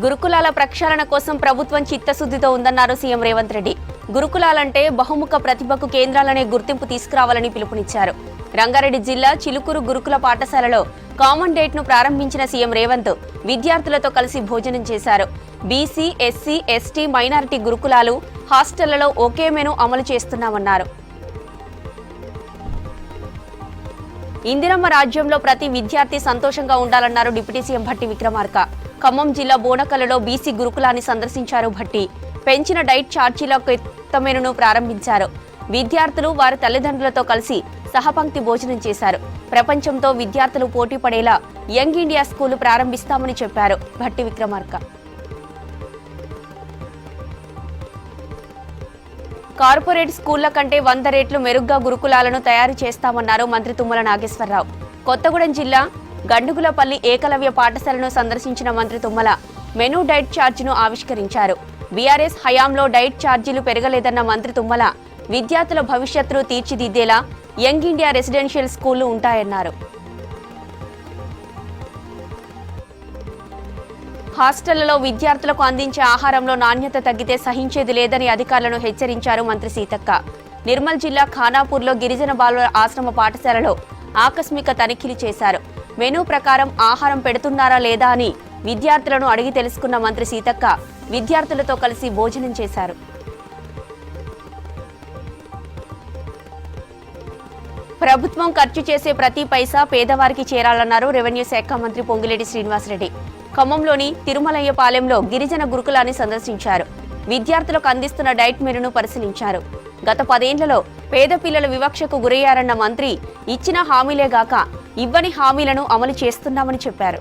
గురుకులాల ప్రక్షాళన కోసం ప్రభుత్వం చిత్తశుద్ధితో ఉందన్నారు సీఎం రేవంత్ రెడ్డి. గురుకులాలంటే బహుముఖ ప్రతిభకు కేంద్రాలనే గుర్తింపు తీసుకురావాలని పిలుపునిచ్చారు. రంగారెడ్డి జిల్లా చిలుకూరు గురుకుల పాఠశాలలో కామన్ డేట్ ను ప్రారంభించిన సీఎం రేవంత్ విద్యార్థులతో కలిసి భోజనం చేశారు. బీసీ, ఎస్సీ, ఎస్టీ, మైనారిటీ గురుకులాలు, హాస్టళ్లలో ఒకే మెనూ అమలు చేస్తున్నామన్నారు. ఇందిరమ్మ రాజ్యంలో ప్రతి విద్యార్థి సంతోషంగా ఉండాలన్నారు డిప్యూటీ సీఎం భట్టి విక్రమార్క. ఖమ్మం జిల్లా బోనకలలో బీసీ గురుకులాన్ని సందర్శించారు భట్టి. పెంచిన డైట్ ఛార్జీల కొత్త మెనూను ప్రారంభించారు. విద్యార్థులు వారి తల్లిదండ్రులతో కలిసి సహపంక్తి భోజనం చేశారు. ప్రపంచంతో విద్యార్థులు పోటీ పడేలా యంగ్ ఇండియా స్కూల్ ప్రారంభిస్తామని చెప్పారు భట్టి విక్రమార్క. కార్పొరేట్ స్కూళ్ల కంటే 100 రెట్లు మెరుగ్గా గురుకులాలను తయారు చేస్తామన్నారు మంత్రి తుమ్మల నాగేశ్వరరావు. కొత్తగూడెం జిల్లా గండుగులపల్లి ఏకలవ్య పాఠశాలను సందర్శించిన మంత్రి తుమ్మల మెనూ డైట్ ఛార్జీను ఆవిష్కరించారు. బీఆర్ఎస్ హయాంలో డైట్ ఛార్జీలు పెరగలేదన్న మంత్రి తుమ్మల విద్యార్థుల భవిష్యత్తును తీర్చిదిద్దేలా యంగ్ ఇండియా రెసిడెన్షియల్ స్కూళ్లు ఉంటాయన్నారు. హాస్టళ్లలో విద్యార్థులకు అందించే ఆహారంలో నాణ్యత తగ్గితే సహించేది లేదని అధికారులను హెచ్చరించారు మంత్రి సీతక్క. నిర్మల్ జిల్లా ఖానాపూర్లో గిరిజన బాలుర ఆశ్రమ పాఠశాలలో ఆకస్మిక తనిఖీలు చేశారు. మెనూ ప్రకారం ఆహారం పెడుతున్నారా లేదా అని విద్యార్థులను అడిగి తెలుసుకున్న మంత్రి సీతక్క విద్యార్థులతో కలిసి భోజనం చేశారు. ప్రభుత్వం ఖర్చు చేసే ప్రతి పైసా పేదవారికి చేరాలన్నారు రెవెన్యూ శాఖ మంత్రి పొంగిలేటి శ్రీనివాసరెడ్డి. ఖమ్మంలోని తిరుమలయ్యపాలెంలో గిరిజన గురుకులాన్ని సందర్శించారు. విద్యార్థులకు అందిస్తున్న డైట్ మెనూను పరిశీలించారు. గత 10 ఏళ్లలో పేద పిల్లల వివక్షకు గురయ్యారన్న మంత్రి ఇచ్చిన హామీలేగాక ఇవ్వని హామీలను అమలు చేస్తున్నామని చెప్పారు.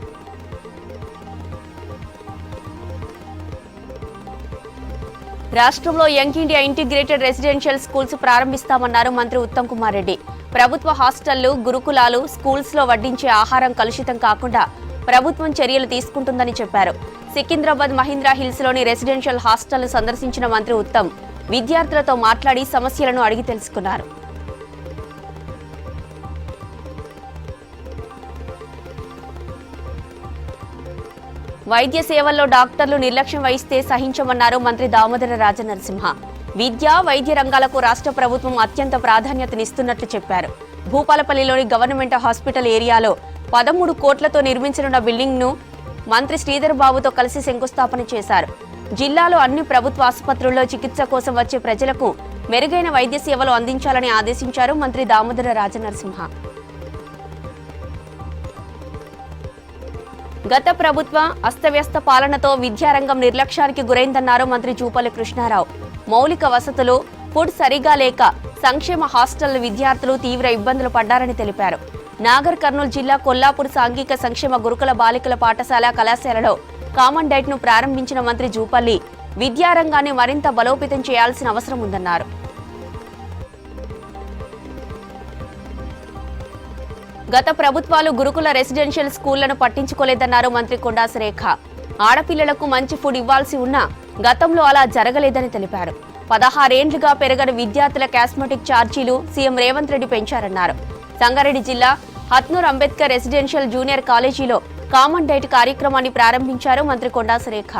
రాష్ట్రంలో Young India integrated residential schools ప్రారంభిస్తామన్నారు మంత్రి ఉత్తమ్ కుమార్ రెడ్డి. ప్రభుత్వ హాస్టళ్లు, గురుకులాలు, స్కూల్స్ లో వడ్డించే ఆహారం కలుషితం కాకుండా ప్రభుత్వం చర్యలు తీసుకుంటుందని చెప్పారు. సికింద్రాబాద్ మహీంద్రా హిల్స్ లోని రెసిడెన్షియల్ హాస్టల్ సందర్శించిన మంత్రి ఉత్తమ్ విద్యార్థులతో మాట్లాడి సమస్యలను అడిగి తెలుసుకున్నారు. వైద్య సేవల్లో డాక్టర్లు నిర్లక్ష్యం వహిస్తే సహించమన్నారు మంత్రి దామోదర రాజనరసింహ. విద్య, వైద్య రంగాలకు రాష్ట్ర ప్రభుత్వం అత్యంత ప్రాధాన్యతనిస్తున్నట్లు చెప్పారు. భూపాలపల్లిలోని గవర్నమెంట్ హాస్పిటల్ ఏరియాలో 13 కోట్లతో నిర్మించనున్న బిల్డింగ్ ను మంత్రి శ్రీధర్ బాబుతో కలిసి శంకుస్థాపన చేశారు. జిల్లాలో అన్ని ప్రభుత్వ ఆసుపత్రుల్లో చికిత్స కోసం వచ్చే ప్రజలకు మెరుగైన వైద్య సేవలు అందించాలని ఆదేశించారు మంత్రి దామోదర రాజనరసింహ. గత ప్రభుత్వ అస్తవ్యస్త పాలనతో విద్యారంగం నిర్లక్ష్యానికి గురైందన్నారు మంత్రి జూపల్లి కృష్ణారావు. మౌలిక వసతులు, ఫుడ్ సరిగా లేక సంక్షేమ హాస్టల్ విద్యార్థులు తీవ్ర ఇబ్బందులు పడ్డారని తెలిపారు. నాగర్ కర్నూలు జిల్లా కొల్లాపూర్ సాంఘిక సంక్షేమ గురుకుల బాలికల పాఠశాల, కళాశాలలో కామన్ డైట్ ను ప్రారంభించిన మంత్రి జూపల్లి విద్యారంగాన్ని మరింత బలోపేతం చేయాల్సిన అవసరం ఉందన్నారు. గత ప్రభుత్వాలు గురుకుల రెసిడెన్షియల్ స్కూళ్లను పట్టించుకోలేదన్నారు మంత్రి కొండా సురేఖ. ఆడపిల్లలకు మంచి ఫుడ్ ఇవ్వాల్సి ఉన్నా గతంలో అలా జరగలేదని తెలిపారు. 16 ఏళ్లుగా పెరగని విద్యార్థుల కాస్మెటిక్ ఛార్జీలు సీఎం రేవంత్ రెడ్డి పెంచారన్నారు. సంగారెడ్డి జిల్లా హత్నూర్ అంబేద్కర్ రెసిడెన్షియల్ జూనియర్ కాలేజీలో కామన్ డైట్ కార్యక్రమాన్ని ప్రారంభించారు మంత్రి కొండా సురేఖ.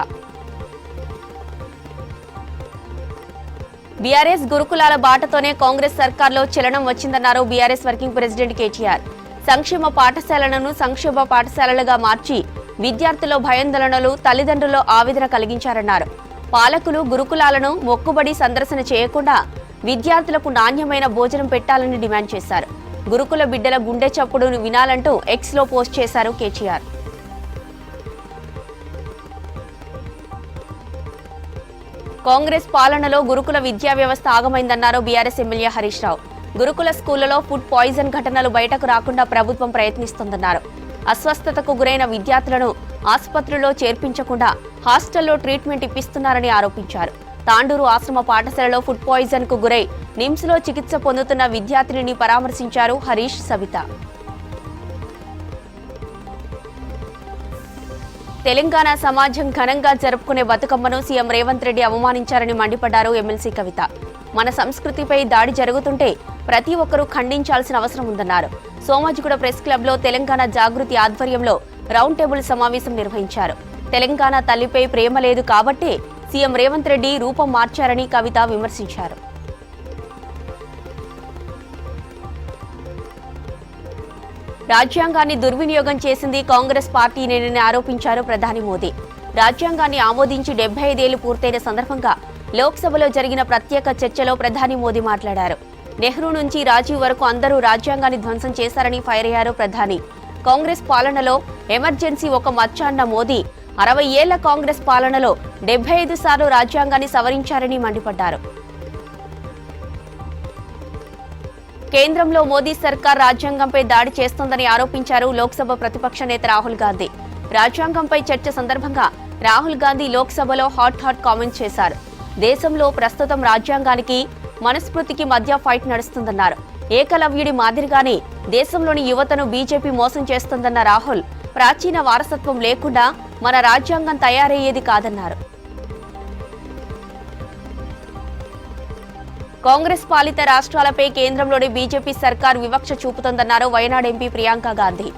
బీఆర్ఎస్ గురుకులాల బాటతోనే కాంగ్రెస్ సర్కార్లో చలనం వచ్చిందన్నారు బీఆర్ఎస్ వర్కింగ్ ప్రెసిడెంట్ కేటీఆర్. సంక్షేమ పాఠశాలలను సంక్షేమ పాఠశాలలుగా మార్చి విద్యార్థుల్లో భయాందోళనలు, తల్లిదండ్రుల్లో ఆవేదన కలిగించారన్నారు. పాలకులు గురుకులాలను మొక్కుబడి సందర్శన చేయకుండా విద్యార్థులకు నాణ్యమైన భోజనం పెట్టాలని డిమాండ్ చేశారు. గురుకుల బిడ్డల గుండె చప్పుడును వినాలంటూ ఎక్స్ లో పోస్ట్ చేశారు కేటీఆర్. కాంగ్రెస్ పాలనలో గురుకుల విద్యా వ్యవస్థ ఆగమైందన్నారు బీఆర్ఎస్ ఎమ్మెల్యే హరీష్ రావు. గురుకుల స్కూళ్లలో ఫుడ్ పాయిజన్ ఘటనలు బయటకు రాకుండా ప్రభుత్వం ప్రయత్నిస్తోందన్నారు. అస్వస్థతకు గురైన విద్యార్థులను ఆసుపత్రిలో చేర్పించకుండా హాస్టల్లో ట్రీట్మెంట్ ఇప్పిస్తున్నారని ఆరోపించారు. తాండూరు ఆశ్రమ పాఠశాలలో ఫుడ్ పాయిజన్ కు గురై నిమ్స్ లో చికిత్స పొందుతున్న విద్యార్థినిని పరామర్శించారు హరీష్, సవిత. తెలంగాణ సమాజం ఘనంగా జరుపుకునే బతుకమ్మను సీఎం రేవంత్ రెడ్డి అవమానించారని మండిపడ్డారు ఎమ్మెల్సీ కవిత. మన సంస్కృతిపై దాడి జరుగుతుంటే ప్రతి ఒక్కరూ ఖండించాల్సిన అవసరం ఉందన్నారు. సోమాజిగూడ ప్రెస్ క్లబ్ లో తెలంగాణ జాగృతి ఆధ్వర్యంలో రౌండ్ టేబుల్ సమావేశం నిర్వహించారు. తెలంగాణ తల్లిపై ప్రేమ లేదు కాబట్టే సీఎం రేవంత్ రెడ్డి రూపం మార్చారని కవిత విమర్శించారు. రాజ్యాంగాన్ని దుర్వినియోగం చేసింది కాంగ్రెస్ పార్టీనేనని ఆరోపించారు ప్రధాని మోదీ. రాజ్యాంగాన్ని ఆమోదించి 75 ఏళ్లు పూర్తయిన సందర్భంగా లోక్సభలో జరిగిన ప్రత్యేక చర్చలో ప్రధాని మోదీ మాట్లాడారు. నెహ్రూ నుంచి రాజీవ్ వరకు అందరూ రాజ్యాంగాన్ని ధ్వంసం చేశారని ఫైర్ అయ్యారు ప్రధాని. కాంగ్రెస్ పాలనలో ఎమర్జెన్సీ ఒక మచ్చ అన్న మోదీ 60 ఏళ్ల కాంగ్రెస్ పాలనలో 75 సార్లు రాజ్యాంగాన్ని సవరించారని మండిపడ్డారు. కేంద్రంలో మోదీ సర్కార్ రాజ్యాంగంపై దాడి చేస్తోందని ఆరోపించారు లోక్సభ ప్రతిపక్ష నేత రాహుల్ గాంధీ. రాజ్యాంగంపై చర్చ సందర్భంగా రాహుల్ గాంధీ లోక్సభలో హాట్ కామెంట్స్ చేశారు. దేశంలో ప్రస్తుతం రాజ్యాంగానికి మనస్మృతికి మధ్య ఫైట్ నడుస్తుందన్నారు. ఏకలవ్యుడి మాదిరిగానే దేశంలోని యువతను బీజేపీ మోసం చేస్తోందన్న రాహుల్ ప్రాచీన వారసత్వం లేకుండా మన రాజ్యాంగం తయారయ్యేది కాదన్నారు. కాంగ్రెస్ పాలిత రాష్ట్రాలపై కేంద్రంలోని బీజేపీ సర్కార్ వివక్ష చూపుతోందన్నారు వయనాడ్ ఎంపీ ప్రియాంక గాంధీ.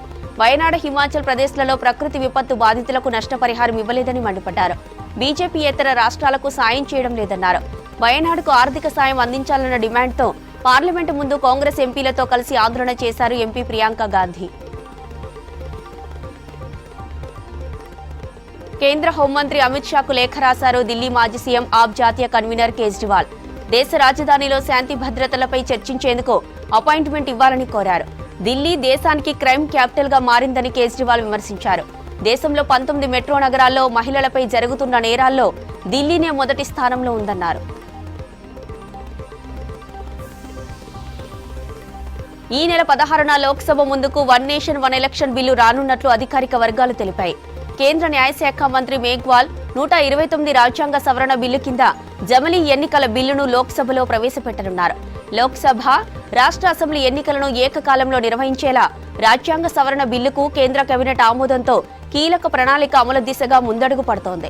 వయనాడ్, హిమాచల్ ప్రదేశ్లలో ప్రకృతి విపత్తు బాధితులకు నష్టపరిహారం ఇవ్వలేదని మండిపడ్డారు. బీజేపీయేతర రాష్ట్రాలకు సాయం చేయడం లేదన్నారు. వయనాడుకు ఆర్థిక సాయం అందించాలన్న డిమాండ్తో పార్లమెంటు ముందు కాంగ్రెస్ ఎంపీలతో కలిసి ఆందోళన చేశారు ఎంపీ ప్రియాంక గాంధీ. కేంద్ర హోంమంత్రి అమిత్ షాకు లేఖ రాశారు ఢిల్లీ మాజీ సీఎం ఆప్ జాతీయ కన్వీనర్ కేజ్రీవాల్. దేశ రాజధానిలో శాంతి భద్రతలపై చర్చించేందుకు అపాయింట్మెంట్ ఇవ్వాలని కోరారు. ఢిల్లీ దేశానికి క్రైమ్ క్యాపిటల్ గా మారిందని కేజ్రీవాల్ విమర్శించారు. దేశంలో 19 మెట్రో నగరాల్లో మహిళలపై జరుగుతున్న నేరాల్లో ఢిల్లీనే మొదటి స్థానంలో ఉందన్నారు. ఈ నెల 16న లోక్సభ ముందుకు one nation one election bill రానున్నట్లు అధికారిక వర్గాలు తెలిపాయి. కేంద్ర న్యాయశాఖ మంత్రి మేఘ్వాల్ 129 రాజ్యాంగ సవరణ బిల్లు కింద జమిలీ ఎన్నికల బిల్లును లోక్సభలో ప్రవేశపెట్టనున్నారు. లోక్సభ, రాష్ట్ర అసెంబ్లీ ఎన్నికలను ఏకకాలంలో నిర్వహించేలా రాజ్యాంగ సవరణ బిల్లుకు కేంద్ర కేబినెట్ ఆమోదంతో కీలక ప్రణాళిక అమలు దిశగా ముందడుగు పడుతోంది.